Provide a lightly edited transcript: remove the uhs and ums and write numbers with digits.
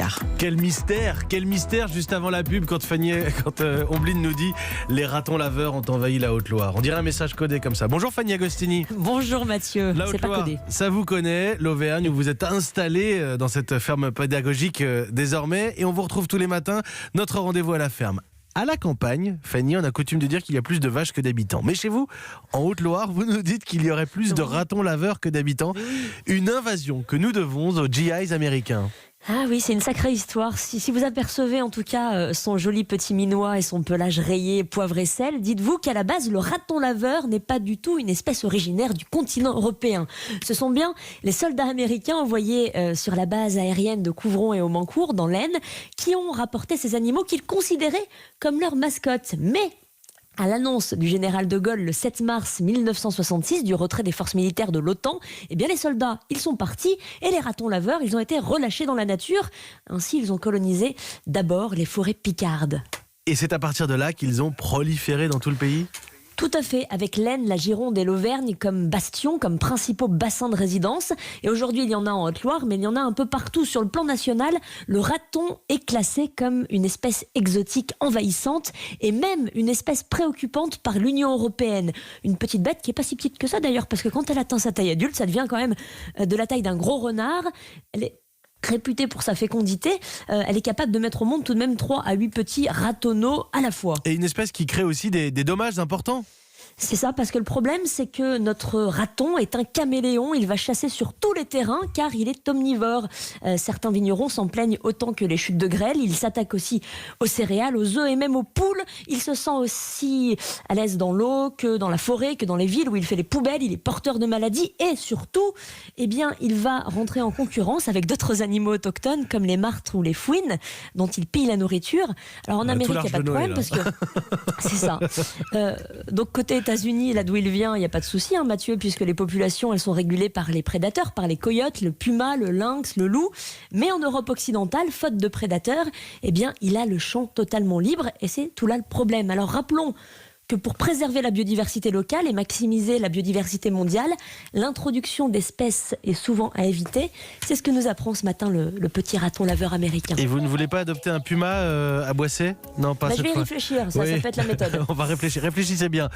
Picard. Quel mystère juste avant la pub quand Ombline nous dit les ratons laveurs ont envahi la Haute-Loire. On dirait un message codé comme ça. Bonjour Fanny Agostini. Bonjour Mathieu, La c'est pas Haute-Loire, codé. ça vous connaît, l'Auvergne où vous êtes installé dans cette ferme pédagogique désormais et on vous retrouve tous les matins, notre rendez-vous à la ferme. À la campagne, Fanny, on a coutume de dire qu'il y a plus de vaches que d'habitants. Mais chez vous, en Haute-Loire, vous nous dites qu'il y aurait plus de ratons laveurs que d'habitants. Une invasion que nous devons aux GIs américains. Ah oui, c'est une sacrée histoire. Si vous apercevez en tout cas son joli petit minois et son pelage rayé poivre et sel, dites-vous qu'à la base, le raton laveur n'est pas du tout une espèce originaire du continent européen. Ce sont bien les soldats américains envoyés sur la base aérienne de Couveron et Aumâncourt, dans l'Aisne, qui ont rapporté ces animaux qu'ils considéraient comme leur mascotte. Mais à l'annonce du général de Gaulle le 7 mars 1966 du retrait des forces militaires de l'OTAN, eh bien les soldats, ils sont partis et les ratons laveurs, ils ont été relâchés dans la nature. Ainsi, ils ont colonisé d'abord les forêts picardes. Et c'est à partir de là qu'ils ont proliféré dans tout le pays ? Tout à fait, avec l'Aisne, la Gironde et l'Auvergne comme bastions, comme principaux bassins de résidence. Et aujourd'hui, il y en a en Haute-Loire, mais il y en a un peu partout. Sur le plan national, le raton est classé comme une espèce exotique envahissante et même une espèce préoccupante par l'Union européenne. Une petite bête qui n'est pas si petite que ça d'ailleurs, parce que quand elle atteint sa taille adulte, ça devient quand même de la taille d'un gros renard. Elle est réputée pour sa fécondité, elle est capable de mettre au monde tout de même 3 à 8 petits ratonneaux à la fois. Et une espèce qui crée aussi des dommages importants. C'est ça, parce que le problème, c'est que notre raton est un caméléon. Il va chasser sur tous les terrains car il est omnivore. Certains vignerons s'en plaignent autant que les chutes de grêle. Il s'attaque aussi aux céréales, aux œufs et même aux poules. Il se sent aussi à l'aise dans l'eau que dans la forêt, que dans les villes où il fait les poubelles. Il est porteur de maladies et surtout, eh bien, il va rentrer en concurrence avec d'autres animaux autochtones comme les martres ou les fouines dont il pille la nourriture. Alors en Amérique, il n'y a pas de problème parce que c'est ça. Donc côté États-Unis, là d'où il vient, il n'y a pas de souci, hein, Mathieu, puisque les populations, elles sont régulées par les prédateurs, par les coyotes, le puma, le lynx, le loup. Mais en Europe occidentale, faute de prédateurs, eh bien, il a le champ totalement libre et c'est tout là le problème. Alors rappelons que pour préserver la biodiversité locale et maximiser la biodiversité mondiale, l'introduction d'espèces est souvent à éviter. C'est ce que nous apprend ce matin le petit raton laveur américain. Et vous ne voulez pas adopter un puma à Boissé ? Non, pas cette fois. Je vais y réfléchir, ça peut être la méthode. On va réfléchir, réfléchissez bien.